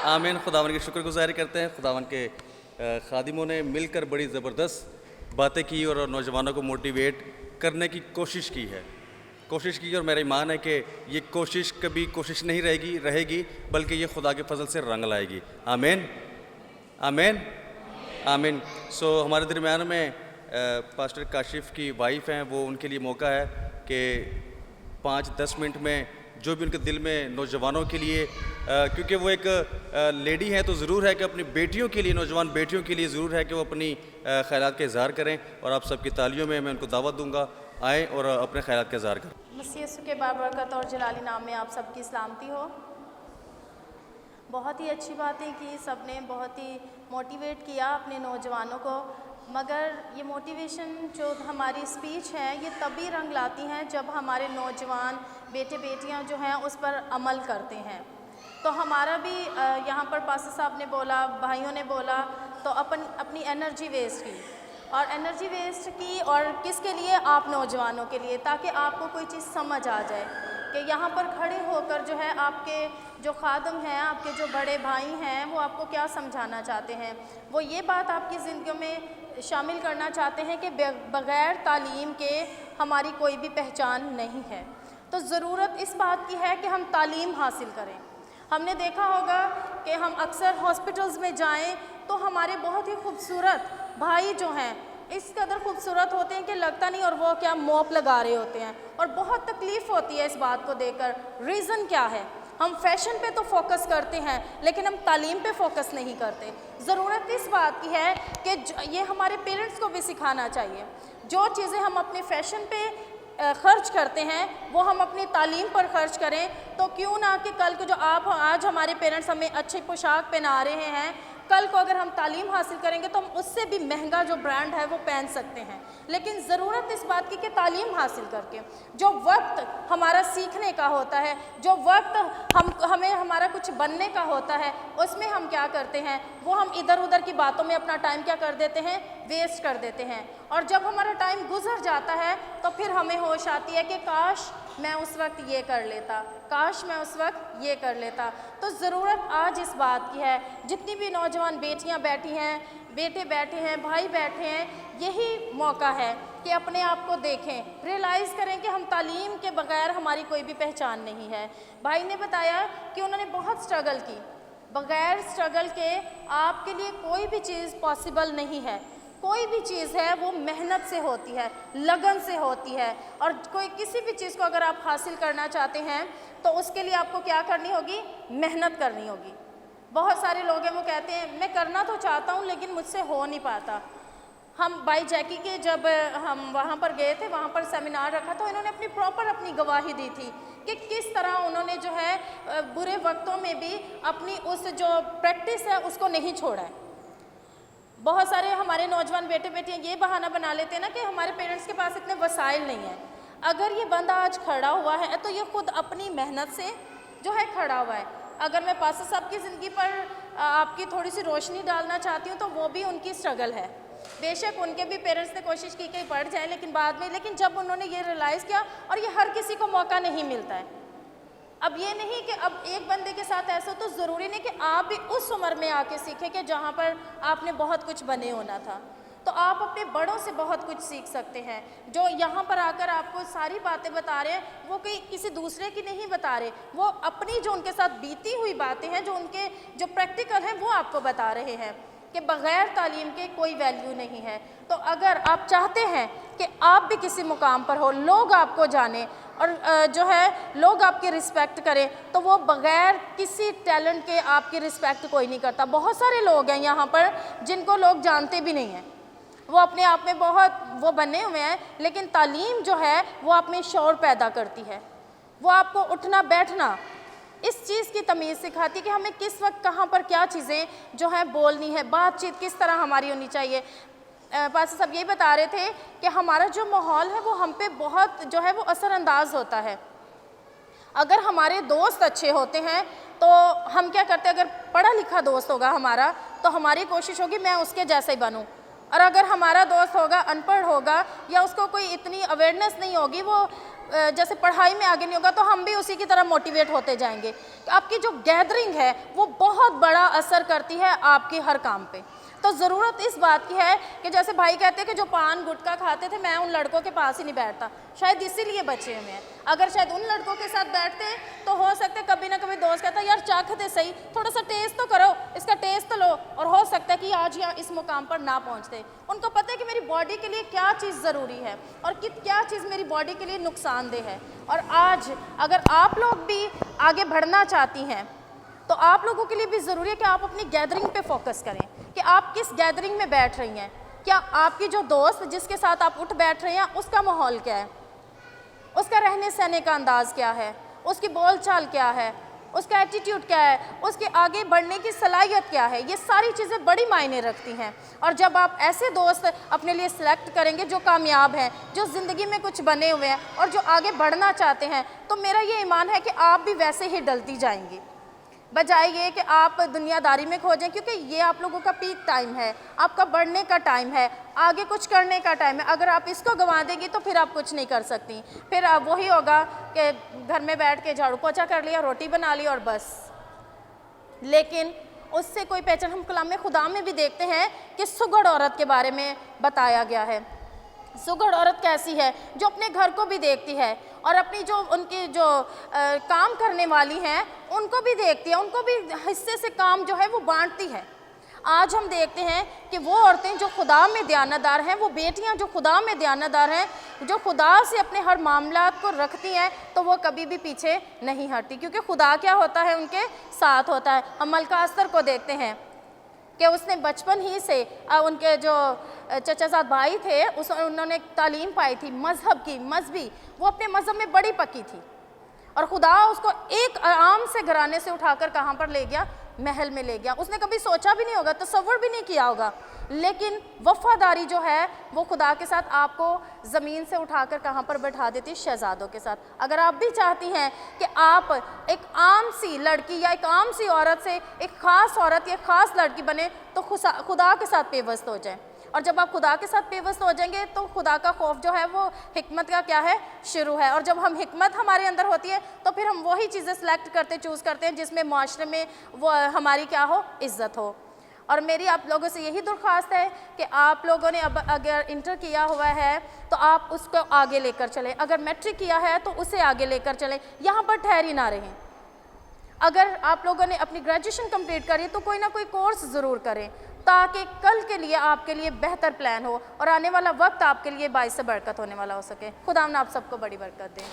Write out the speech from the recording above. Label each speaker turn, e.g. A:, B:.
A: آمین۔ خداوند کی شکر گزاری کرتے ہیں۔ خداوند کے خادموں نے مل کر بڑی زبردست باتیں کی اور نوجوانوں کو موٹیویٹ کرنے کی کوشش کی ہے، اور میرا ایمان ہے کہ یہ کوشش کبھی کوشش نہیں رہے گی بلکہ یہ خدا کے فضل سے رنگ لائے گی۔ آمین آمین آمین۔ ہمارے درمیان میں پاسٹر کاشف کی وائف ہیں، وہ ان کے لیے موقع ہے کہ 5-10 منٹ میں جو بھی ان کے دل میں نوجوانوں کے لیے، کیونکہ وہ ایک لیڈی ہیں تو ضرور ہے کہ اپنی بیٹیوں کے لیے، نوجوان بیٹیوں کے لیے ضرور ہے کہ وہ اپنی خیالات کا اظہار کریں، اور آپ سب کی تالیوں میں ان کو دعوت دوں گا، آئیں اور اپنے خیالات کا اظہار کریں۔
B: مسیح یسوع کے بابرکت اور جلالی نام میں آپ سب کی سلامتی ہو۔ بہت ہی اچھی باتیں کی، سب نے بہت ہی موٹیویٹ کیا اپنے نوجوانوں کو، مگر یہ موٹیویشن جو ہماری اسپیچ ہے یہ تبھی رنگ لاتی ہیں جب ہمارے نوجوان بیٹے بیٹیاں جو ہیں اس پر عمل کرتے ہیں۔ تو ہمارا بھی یہاں پر پاسٹر صاحب نے بولا، بھائیوں نے بولا، تو اپنی انرجی ویسٹ کی، اور انرجی ویسٹ کی، اور کس کے لیے؟ آپ نوجوانوں کے لیے، تاکہ آپ کو کوئی چیز سمجھ آ جائے کہ یہاں پر کھڑے ہو کر جو ہے آپ کے جو خادم ہیں، آپ کے جو بڑے بھائی ہیں، وہ آپ کو کیا سمجھانا چاہتے ہیں۔ وہ یہ بات آپ کی زندگیوں میں شامل کرنا چاہتے ہیں کہ بغیر تعلیم کے ہماری کوئی بھی پہچان نہیں ہے۔ تو ضرورت اس بات کی ہے کہ ہم تعلیم حاصل کریں۔ ہم نے دیکھا ہوگا کہ ہم اکثر ہاسپٹلز میں جائیں تو ہمارے بہت ہی خوبصورت بھائی جو ہیں اس قدر خوبصورت ہوتے ہیں کہ لگتا نہیں، اور وہ کیا موپ لگا رہے ہوتے ہیں، اور بہت تکلیف ہوتی ہے اس بات کو دیکھ کر۔ ریزن کیا ہے؟ ہم فیشن پہ تو فوکس کرتے ہیں لیکن ہم تعلیم پہ فوکس نہیں کرتے۔ ضرورت اس بات کی ہے کہ یہ ہمارے پیرنٹس کو بھی سکھانا چاہیے، جو چیزیں ہم اپنے فیشن پہ خرچ کرتے ہیں وہ ہم اپنی تعلیم پر خرچ کریں، تو کیوں نہ کہ کل کو جو آج ہمارے پیرنٹس ہمیں اچھی پوشاک پہنا رہے ہیں، کل کو اگر ہم تعلیم حاصل کریں گے تو ہم اس سے بھی مہنگا جو برانڈ ہے وہ پہن سکتے ہیں۔ لیکن ضرورت اس بات کی کہ تعلیم حاصل کر کے جو وقت ہمارا سیکھنے کا ہوتا ہے، جو وقت ہمیں ہمارا کچھ بننے کا ہوتا ہے، اس میں ہم کیا کرتے ہیں؟ وہ ہم ادھر ادھر کی باتوں میں اپنا ٹائم کیا کر دیتے ہیں؟ ویسٹ کر دیتے ہیں، اور جب ہمارا ٹائم گزر جاتا ہے تو پھر ہمیں ہوش آتی ہے کہ کاش میں اس وقت یہ کر لیتا، کاش میں اس وقت یہ کر لیتا۔ تو ضرورت آج اس بات کی ہے، جتنی بھی نوجوان بیٹیاں بیٹھی ہیں، بیٹے بیٹھے ہیں، بھائی بیٹھے ہیں، یہی موقع ہے کہ اپنے آپ کو دیکھیں، ریئلائز کریں کہ ہم تعلیم کے بغیر ہماری کوئی بھی پہچان نہیں ہے۔ بھائی نے بتایا کہ انہوں نے بہت سٹرگل کی، بغیر سٹرگل کے آپ کے لیے کوئی بھی چیز پاسبل نہیں ہے۔ کوئی بھی چیز ہے وہ محنت سے ہوتی ہے، لگن سے ہوتی ہے، اور کسی بھی چیز کو اگر آپ حاصل کرنا چاہتے ہیں تو اس کے لیے آپ کو کیا کرنی ہوگی؟ محنت کرنی ہوگی۔ بہت سارے لوگ ہیں وہ کہتے ہیں میں کرنا تو چاہتا ہوں لیکن مجھ سے ہو نہیں پاتا۔ ہم بائی جیکی کے جب ہم وہاں پر گئے تھے، وہاں پر سیمینار رکھا تھا، انہوں نے اپنی گواہی دی تھی کہ کس طرح انہوں نے جو ہے برے وقتوں میں بھی اپنی اس جو پریکٹس ہے اس کو نہیں چھوڑا ہے۔ بہت سارے ہمارے نوجوان بیٹے بیٹیاں یہ بہانہ بنا لیتے ہیں نا کہ ہمارے پیرنٹس کے پاس اتنے وسائل نہیں ہیں۔ اگر یہ بندہ آج کھڑا ہوا ہے تو یہ خود اپنی محنت سے جو ہے کھڑا ہوا ہے۔ اگر میں پاسٹر صاحب کی زندگی پر آپ کی تھوڑی سی روشنی ڈالنا چاہتی ہوں تو وہ بھی ان کی سٹرگل ہے۔ بے شک ان کے بھی پیرنٹس نے کوشش کی کہ پڑھ جائیں، لیکن جب انہوں نے یہ ریئلائز کیا، اور یہ ہر کسی کو موقع نہیں ملتا ہے۔ اب یہ نہیں کہ اب ایک بندے کے ساتھ ایسا، تو ضروری نہیں کہ آپ بھی اس عمر میں آ کے سیکھیں کہ جہاں پر آپ نے بہت کچھ بنے ہونا تھا۔ تو آپ اپنے بڑوں سے بہت کچھ سیکھ سکتے ہیں، جو یہاں پر آ کر آپ کو ساری باتیں بتا رہے ہیں وہ کسی دوسرے کی نہیں بتا رہے، وہ اپنی جو ان کے ساتھ بیتی ہوئی باتیں ہیں، جو ان کے جو پریکٹیکل ہیں وہ آپ کو بتا رہے ہیں کہ بغیر تعلیم کے کوئی ویلیو نہیں ہے۔ تو اگر آپ چاہتے ہیں کہ آپ بھی کسی مقام پر ہو، لوگ آپ کو جانیں اور جو ہے لوگ آپ کی رسپیکٹ کریں، تو وہ بغیر کسی ٹیلنٹ کے آپ کی رسپیکٹ کوئی نہیں کرتا۔ بہت سارے لوگ ہیں یہاں پر جن کو لوگ جانتے بھی نہیں ہیں، وہ اپنے آپ میں بہت وہ بنے ہوئے ہیں، لیکن تعلیم جو ہے وہ آپ میں شعور پیدا کرتی ہے، وہ آپ کو اٹھنا بیٹھنا اس چیز کی تمیز سکھاتی کہ ہمیں کس وقت کہاں پر کیا چیزیں جو ہیں بولنی ہے، بات چیت کس طرح ہماری ہونی چاہیے۔ پاسٹر صاحب یہی بتا رہے تھے کہ ہمارا جو ماحول ہے وہ ہم پہ بہت جو ہے وہ اثر انداز ہوتا ہے۔ اگر ہمارے دوست اچھے ہوتے ہیں تو ہم کیا کرتے ہیں، اگر پڑھا لکھا دوست ہوگا ہمارا تو ہماری کوشش ہوگی میں اس کے جیسا ہی بنوں، اور اگر ہمارا دوست ہوگا ان پڑھ ہوگا یا اس کو کوئی اتنی اویئرنیس نہیں ہوگی، وہ جیسے پڑھائی میں آگے نہیں ہوگا، تو ہم بھی اسی کی طرح موٹیویٹ ہوتے جائیں گے. آپ کی جو گیدرنگ ہے وہ بہت بڑا اثر کرتی ہے آپ کی ہر کام پہ. تو ضرورت اس بات کی ہے کہ جیسے بھائی کہتے ہیں کہ جو پان گٹکا کھاتے تھے میں ان لڑکوں کے پاس ہی نہیں بیٹھتا، شاید اسی لیے بچے ہوئے ہیں. اگر شاید ان لڑکوں کے ساتھ بیٹھتے تو ہو سکتا ہے کبھی نہ کبھی دوست کہتا ہے یار چاکھتے صحیح، تھوڑا سا ٹیسٹ تو کرو، اس کا ٹیسٹ تو لو، اور ہو سکتا ہے کہ آج یہاں اس مقام پر نہ پہنچتے. ان کو پتہ ہے کہ میری باڈی کے لیے کیا چیز ضروری ہے اور کیا چیز میری باڈی کے لیے نقصان دہ ہے. اور آج اگر آپ لوگ بھی آگے بڑھنا چاہتی ہیں تو آپ لوگوں کے لیے بھی ضروری ہے کہ آپ اپنی گیدرنگ پہ فوکس کریں کہ آپ کس گیدرنگ میں بیٹھ رہی ہیں. کیا آپ کی جو دوست جس کے ساتھ آپ اٹھ بیٹھ رہے ہیں اس کا ماحول کیا ہے، اس کا رہنے سہنے کا انداز کیا ہے، اس کی بول چال کیا ہے، اس کا ایٹیٹیوڈ کیا ہے، اس کے آگے بڑھنے کی صلاحیت کیا ہے. یہ ساری چیزیں بڑی معنی رکھتی ہیں. اور جب آپ ایسے دوست اپنے لیے سلیکٹ کریں گے جو کامیاب ہیں، جو زندگی میں کچھ بنے ہوئے ہیں اور جو آگے بڑھنا چاہتے ہیں، تو میرا یہ ایمان ہے کہ آپ بھی ویسے ہی ڈلتی جائیں گی، بجائے یہ کہ آپ دنیا داری میں کھو جائیں. کیونکہ یہ آپ لوگوں کا پیک ٹائم ہے، آپ کا بڑھنے کا ٹائم ہے، آگے کچھ کرنے کا ٹائم ہے. اگر آپ اس کو گنوا دیں گی تو پھر آپ کچھ نہیں کر سکتی. پھر وہی ہوگا کہ گھر میں بیٹھ کے جھاڑو پوچھا کر لیا، روٹی بنا لی اور بس. لیکن اس سے کوئی پہچان. ہم کلام خدا میں بھی دیکھتے ہیں کہ سگڑ عورت کے بارے میں بتایا گیا ہے. سگڑ عورت کیسی ہے؟ جو اپنے گھر کو بھی دیکھتی ہے اور اپنی جو ان کی جو کام کرنے والی ہیں ان کو بھی دیکھتی ہے، ان کو بھی حصے سے کام جو ہے وہ بانٹتی ہے. آج ہم دیکھتے ہیں کہ وہ عورتیں جو خدا میں دیانتدار ہیں، وہ بیٹیاں جو خدا میں دیانتدار ہیں، جو خدا سے اپنے ہر معاملات کو رکھتی ہیں، تو وہ کبھی بھی پیچھے نہیں ہٹتی، کیونکہ خدا کیا ہوتا ہے؟ ان کے ساتھ ہوتا ہے. ہم ملکہ استر کو دیکھتے ہیں کہ اس نے بچپن ہی سے ان کے جو چچا زاد بھائی تھے انہوں نے تعلیم پائی تھی مذہب کی، مذہبی. وہ اپنے مذہب میں بڑی پکی تھی اور خدا اس کو ایک عام سے گھرانے سے اٹھا کر کہاں پر لے گیا؟ محل میں لے گیا. اس نے کبھی سوچا بھی نہیں ہوگا، تصور بھی نہیں کیا ہوگا. لیکن وفاداری جو ہے وہ خدا کے ساتھ آپ کو زمین سے اٹھا کر کہاں پر بٹھا دیتی؟ شہزادوں کے ساتھ. اگر آپ بھی چاہتی ہیں کہ آپ ایک عام سی لڑکی یا ایک عام سی عورت سے ایک خاص عورت یا خاص لڑکی بنے تو خدا کے ساتھ پیوست ہو جائیں. اور جب آپ خدا کے ساتھ پیوست ہو جائیں گے تو خدا کا خوف جو ہے وہ حکمت کا کیا ہے؟ شروع ہے. اور جب ہم حکمت ہمارے اندر ہوتی ہے تو پھر ہم وہی چیزیں سلیکٹ کرتے چوز کرتے ہیں جس میں معاشرے میں وہ ہماری کیا ہو؟ عزت ہو. اور میری آپ لوگوں سے یہی درخواست ہے کہ آپ لوگوں نے اب اگر انٹر کیا ہوا ہے تو آپ اس کو آگے لے کر چلیں. اگر میٹرک کیا ہے تو اسے آگے لے کر چلیں، یہاں پر ٹھہری نہ رہیں. اگر آپ لوگوں نے اپنی گریجویشن کمپلیٹ کری تو کوئی نہ کوئی کورس ضرور کریں تاکہ کل کے لیے آپ کے لیے بہتر پلان ہو اور آنے والا وقت آپ کے لیے باعث برکت ہونے والا ہو سکے. خدا ہم آپ سب کو بڑی برکت دیں.